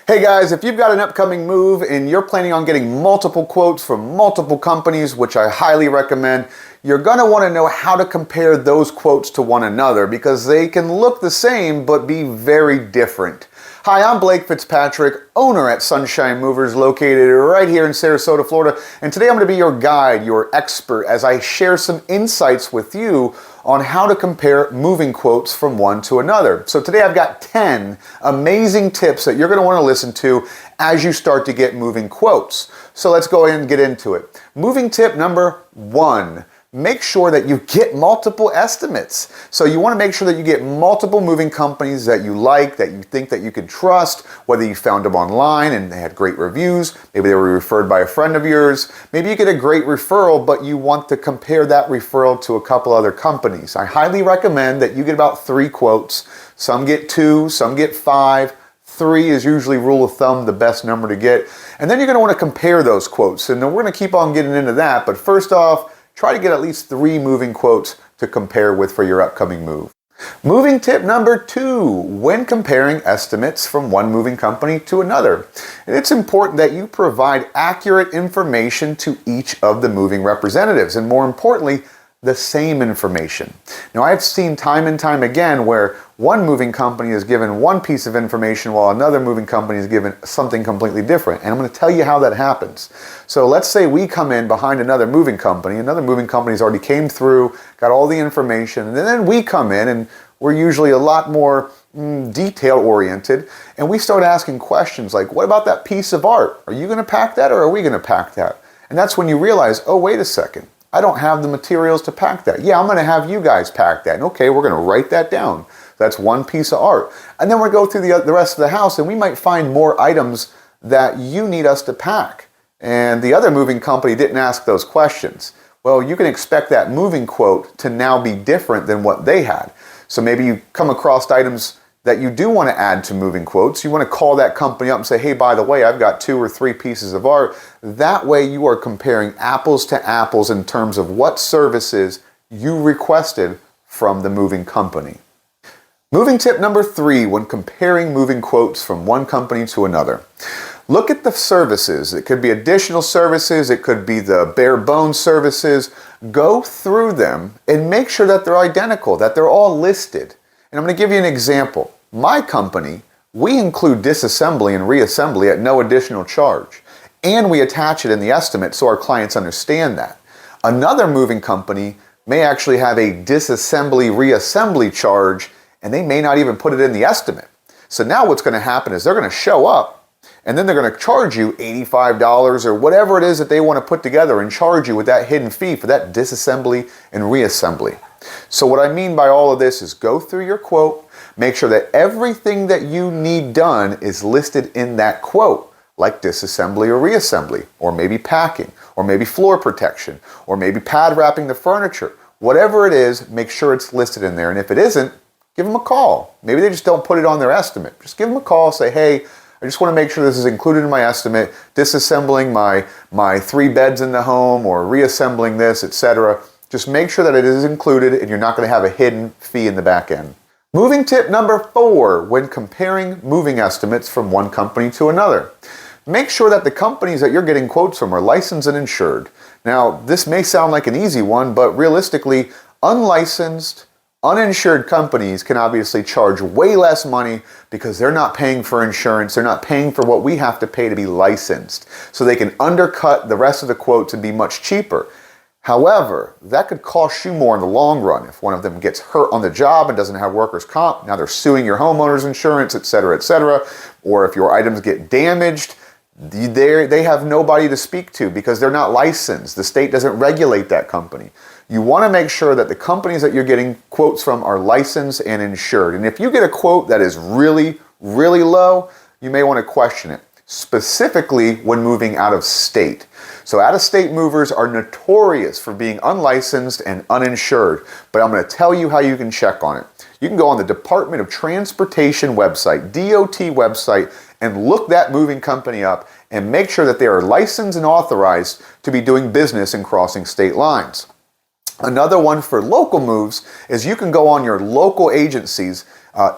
Hey guys, if you've got an upcoming move and you're planning on getting multiple quotes from multiple companies, which I highly recommend, you're going to want to know how to compare those quotes to one another because they can look the same but be very different. Hi, I'm Blake Fitzpatrick, owner at Sunshine Movers, located right here in Sarasota, Florida, and today I'm going to be your guide, your expert, as I share some insights with you on how to compare moving quotes from one to another. So today I've got 10 amazing tips that you're going to want to listen to as you start to get moving quotes. So let's go ahead and get into it. Moving tip number 1. Make sure that you get multiple estimates. So you want to make sure that you get multiple moving companies that you like, that you think that you can trust, whether you found them online and they had great reviews, maybe they were referred by a friend of yours, maybe you get a great referral, but you want to compare that referral to a couple other companies. I highly recommend that you get about 3 quotes. Some get 2, some get 5. 3 is usually rule of thumb, the best number to get. And then you're going to want to compare those quotes. And then we're going to keep on getting into that. But first off, try to get at least 3 moving quotes to compare with for your upcoming move. Moving tip number 2, when comparing estimates from one moving company to another. It's important that you provide accurate information to each of the moving representatives, and more importantly, the same information. Now, I've seen time and time again where one moving company is given one piece of information while another moving company is given something completely different. And I'm going to tell you how that happens. So let's say we come in behind another moving company's already came through, got all the information, and then we come in and we're usually a lot more detail oriented, and we start asking questions like, what about that piece of art? Are you going to pack that or are we going to pack that? And that's when you realize, oh, wait a second. I don't have the materials to pack that. Yeah, I'm going to have you guys pack that. And okay, we're going to write that down. That's one piece of art. And then we'll go through the rest of the house and we might find more items that you need us to pack. And the other moving company didn't ask those questions. Well, you can expect that moving quote to now be different than what they had. So maybe you come across items that you do want to add to moving quotes. You want to call that company up and say, hey, by the way, I've got 2 or 3 pieces of art. That way you are comparing apples to apples in terms of what services you requested from the moving company. Moving tip number 3, when comparing moving quotes from one company to another. Look at the services. It could be additional services. It could be the bare bones services. Go through them and make sure that they're identical, that they're all listed. And I'm going to give you an example. My company, we include disassembly and reassembly at no additional charge. And we attach it in the estimate so our clients understand that. Another moving company may actually have a disassembly reassembly charge, and they may not even put it in the estimate. So now what's going to happen is they're going to show up, and then they're going to charge you $85 or whatever it is that they want to put together and charge you with that hidden fee for that disassembly and reassembly. So what I mean by all of this is go through your quote, make sure that everything that you need done is listed in that quote, like disassembly or reassembly, or maybe packing, or maybe floor protection, or maybe pad wrapping the furniture. Whatever it is, make sure it's listed in there. And if it isn't, give them a call. Maybe they just don't put it on their estimate. Just give them a call, say, hey, I just want to make sure this is included in my estimate, disassembling my 3 beds in the home, or reassembling this, etc. Just make sure that it is included and you're not going to have a hidden fee in the back end. Moving tip number 4, when comparing moving estimates from one company to another. Make sure that the companies that you're getting quotes from are licensed and insured. Now, this may sound like an easy one, but realistically, unlicensed, uninsured companies can obviously charge way less money because they're not paying for insurance. They're not paying for what we have to pay to be licensed. So they can undercut the rest of the quotes and be much cheaper. However, that could cost you more in the long run. If one of them gets hurt on the job and doesn't have workers' comp, now they're suing your homeowner's insurance, etc., etc. Or if your items get damaged, they have nobody to speak to because they're not licensed. The state doesn't regulate that company. You want to make sure that the companies that you're getting quotes from are licensed and insured. And if you get a quote that is really, really low, you may want to question it, specifically when moving out of state. So out-of-state movers are notorious for being unlicensed and uninsured, but I'm going to tell you how you can check on it. You can go on the Department of Transportation website, DOT website, and look that moving company up and make sure that they are licensed and authorized to be doing business and crossing state lines. Another one for local moves is you can go on your local agencies.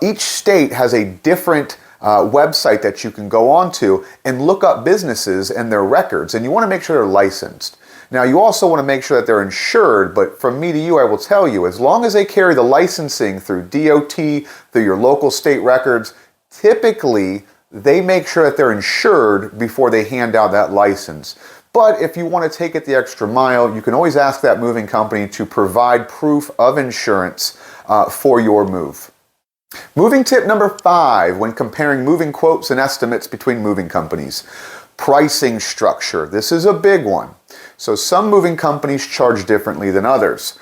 Each state has a different website that you can go onto and look up businesses and their records, and you want to make sure they're licensed. Now, you also want to make sure that they're insured, but from me to you, I will tell you, as long as they carry the licensing through DOT, through your local state records, typically they make sure that they're insured before they hand out that license. But if you want to take it the extra mile, you can always ask that moving company to provide proof of insurance for your move. Moving tip number 5 when comparing moving quotes and estimates between moving companies. Pricing structure. This is a big one. So some moving companies charge differently than others.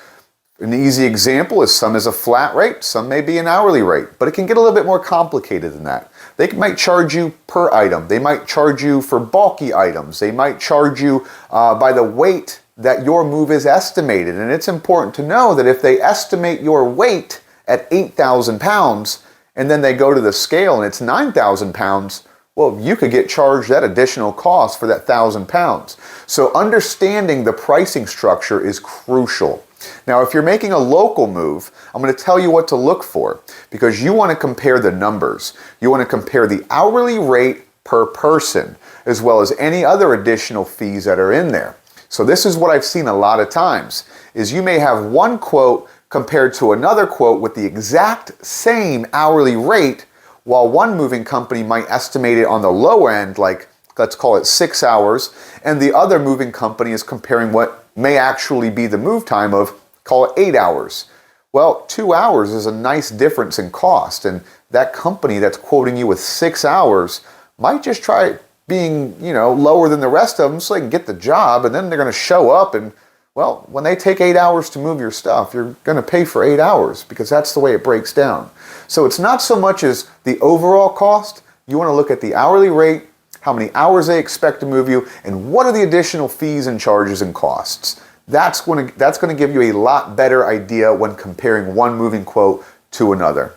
An easy example is some is a flat rate, some may be an hourly rate, but it can get a little bit more complicated than that. They might charge you per item. They might charge you for bulky items. They might charge you by the weight that your move is estimated. And it's important to know that if they estimate your weight at 8,000 pounds and then they go to the scale and it's 9,000 pounds, well, you could get charged that additional cost for that 1,000 pounds. So understanding the pricing structure is crucial. Now, if you're making a local move, I'm going to tell you what to look for because you want to compare the numbers. You want to compare the hourly rate per person as well as any other additional fees that are in there. So this is what I've seen a lot of times is you may have one quote compared to another quote with the exact same hourly rate, while one moving company might estimate it on the low end, like let's call it 6 hours, and the other moving company is comparing what may actually be the move time of, call it 8 hours. Well, 2 hours is a nice difference in cost, and that company that's quoting you with 6 hours might just try being, lower than the rest of them so they can get the job, and then they're going to show up and, well, when they take 8 hours to move your stuff, you're going to pay for 8 hours because that's the way it breaks down. So it's not so much as the overall cost. You want to look at the hourly rate, how many hours they expect to move you, and what are the additional fees and charges and costs. That's going to give you a lot better idea when comparing one moving quote to another.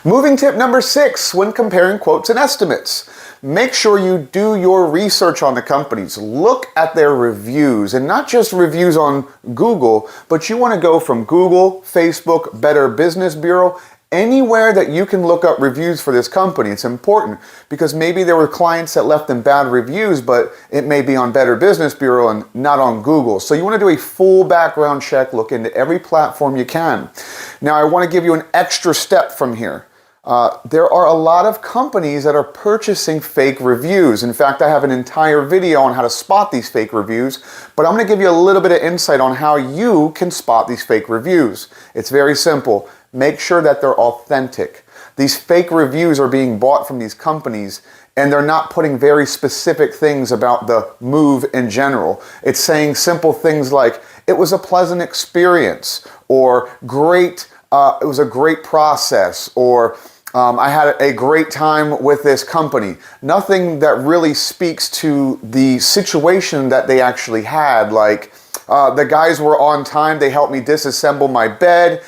Moving tip number 6 when comparing quotes and estimates. Make sure you do your research on the companies. Look at their reviews, and not just reviews on Google, but you want to go from Google, Facebook, Better Business Bureau, anywhere that you can look up reviews for this company. It's important because maybe there were clients that left them bad reviews, but it may be on Better Business Bureau and not on Google. So you want to do a full background check, look into every platform you can. Now, I want to give you an extra step from here. There are a lot of companies that are purchasing fake reviews. In fact, I have an entire video on how to spot these fake reviews, but I'm going to give you a little bit of insight on how you can spot these fake reviews. It's very simple. Make sure that they're authentic. These fake reviews are being bought from these companies and they're not putting very specific things about the move in general. It's saying simple things like, it was a pleasant experience, or it was a great process, or I had a great time with this company. Nothing that really speaks to the situation that they actually had, like the guys were on time, they helped me disassemble my bed,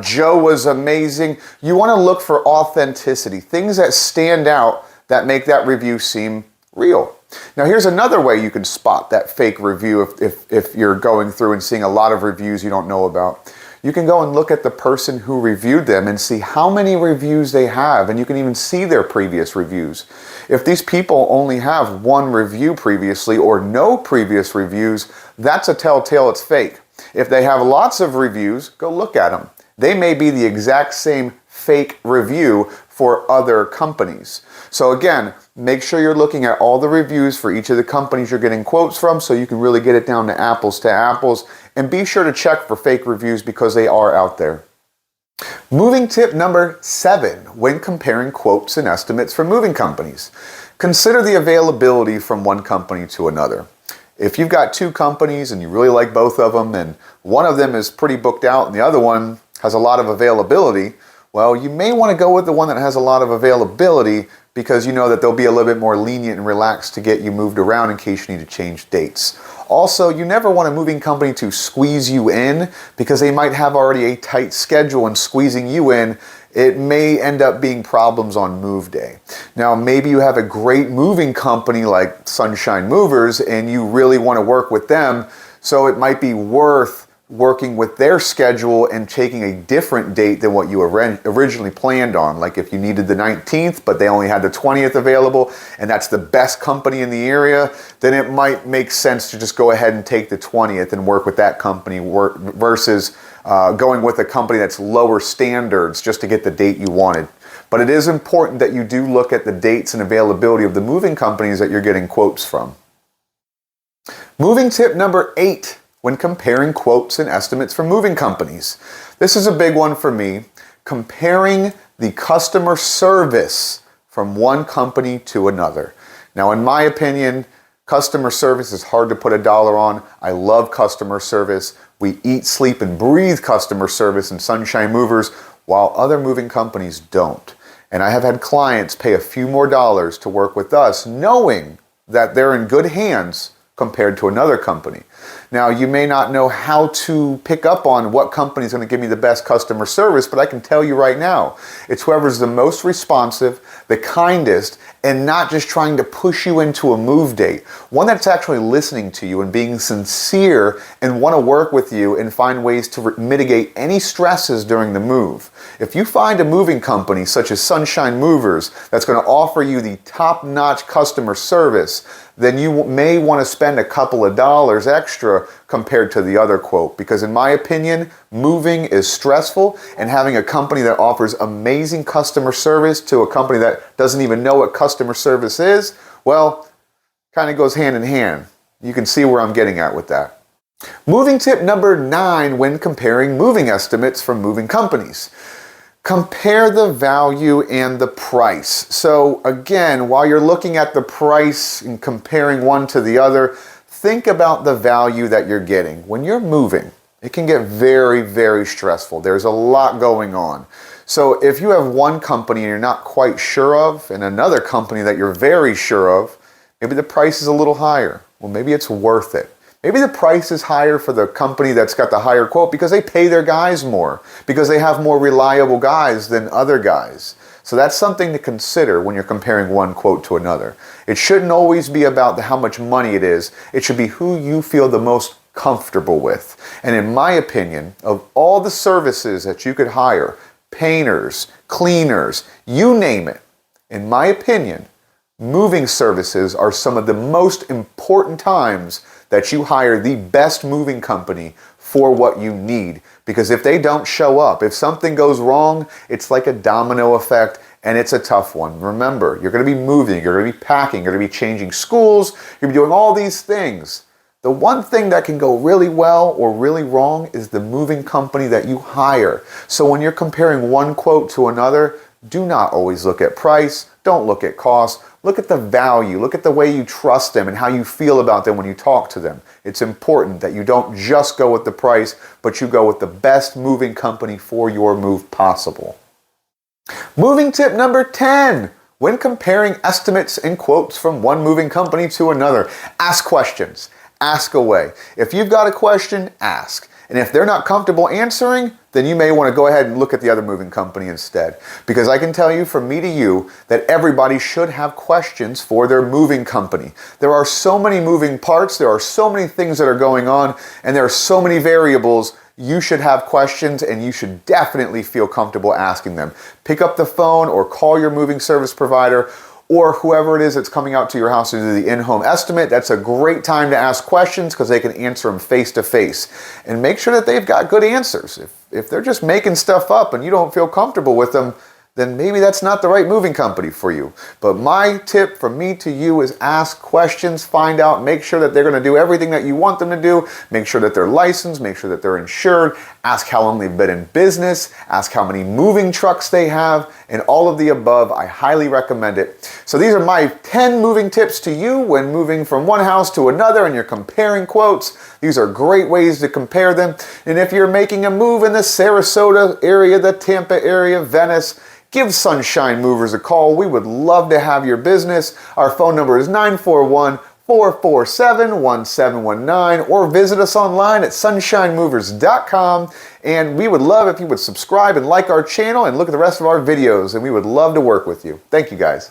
Joe was amazing. You want to look for authenticity, things that stand out that make that review seem real. Now, here's another way you can spot that fake review if you're going through and seeing a lot of reviews you don't know about. You can go and look at the person who reviewed them and see how many reviews they have, and you can even see their previous reviews. If these people only have one review previously or no previous reviews, that's a telltale it's fake. If they have lots of reviews, go look at them. They may be the exact same fake review for other companies. So again, make sure you're looking at all the reviews for each of the companies you're getting quotes from so you can really get it down to apples, and be sure to check for fake reviews because they are out there. Moving tip number 7 when comparing quotes and estimates from moving companies. Consider the availability from one company to another. If you've got 2 companies and you really like both of them and one of them is pretty booked out and the other one has a lot of availability, well, you may want to go with the one that has a lot of availability because you know that they'll be a little bit more lenient and relaxed to get you moved around in case you need to change dates. Also, you never want a moving company to squeeze you in because they might have already a tight schedule, and squeezing you in, it may end up being problems on move day. Now, maybe you have a great moving company like Sunshine Movers and you really want to work with them, so it might be worth working with their schedule and taking a different date than what you originally planned on. Like if you needed the 19th, but they only had the 20th available, and that's the best company in the area, then it might make sense to just go ahead and take the 20th and work with that company versus going with a company that's lower standards just to get the date you wanted. But it is important that you do look at the dates and availability of the moving companies that you're getting quotes from. Moving tip number 8. When comparing quotes and estimates from moving companies. This is a big one for me, comparing the customer service from one company to another. Now, in my opinion, customer service is hard to put a dollar on. I love customer service. We eat, sleep, and breathe customer service in Sunshine Movers, while other moving companies don't. And I have had clients pay a few more dollars to work with us, knowing that they're in good hands compared to another company. Now, you may not know how to pick up on what company is going to give me the best customer service, but I can tell you right now, it's whoever's the most responsive, the kindest, and not just trying to push you into a move date. One that's actually listening to you and being sincere and want to work with you and find ways to mitigate any stresses during the move. If you find a moving company such as Sunshine Movers that's going to offer you the top-notch customer service, then you may want to spend a couple of dollars extra compared to the other quote. Because in my opinion, moving is stressful, and having a company that offers amazing customer service to a company that doesn't even know what customer service is, well, kind of goes hand in hand. You can see where I'm getting at with that. Moving tip number 9 when comparing moving estimates from moving companies. Compare the value and the price. So again, while you're looking at the price and comparing one to the other, think about the value that you're getting. When you're moving, it can get very, very stressful. There's a lot going on. So if you have one company and you're not quite sure of, and another company that you're very sure of, maybe the price is a little higher. Well, maybe it's worth it. Maybe the price is higher for the company that's got the higher quote because they pay their guys more, because they have more reliable guys than other guys. So that's something to consider when you're comparing one quote to another. It shouldn't always be about how much money it is. It should be who you feel the most comfortable with. And in my opinion, of all the services that you could hire, painters, cleaners, you name it, in my opinion, moving services are some of the most important times that you hire the best moving company for what you need. Because if they don't show up, if something goes wrong, it's like a domino effect, and it's a tough one. Remember, you're going to be moving, you're going to be packing, you're going to be changing schools, you're going to be doing all these things. The one thing that can go really well or really wrong is the moving company that you hire. So when you're comparing one quote to another, do not always look at price, don't look at cost. Look at the value. Look at the way you trust them and how you feel about them when you talk to them. It's important that you don't just go with the price, but you go with the best moving company for your move possible. Moving tip number 10. When comparing estimates and quotes from one moving company to another, ask questions. Ask away. If you've got a question, ask. And if they're not comfortable answering, then you may want to go ahead and look at the other moving company instead. Because I can tell you from me to you that everybody should have questions for their moving company. There are so many moving parts, there are so many things that are going on, and there are so many variables. You should have questions, and you should definitely feel comfortable asking them. Pick up the phone or call your moving service provider, or whoever it is that's coming out to your house to do the in-home estimate. That's a great time to ask questions because they can answer them face to face. And make sure that they've got good answers. If they're just making stuff up and you don't feel comfortable with them, then maybe that's not the right moving company for you. But my tip from me to you is ask questions, find out, make sure that they're going to do everything that you want them to do, make sure that they're licensed, make sure that they're insured, ask how long they've been in business, ask how many moving trucks they have, and all of the above. I highly recommend it. So these are my 10 moving tips to you when moving from one house to another and you're comparing quotes. These are great ways to compare them. And if you're making a move in the Sarasota area, the Tampa area, Venice, give Sunshine Movers a call. We would love to have your business. Our phone number is 941-447-1719, or visit us online at sunshinemovers.com. And we would love if you would subscribe and like our channel and look at the rest of our videos, and we would love to work with you. Thank you, guys.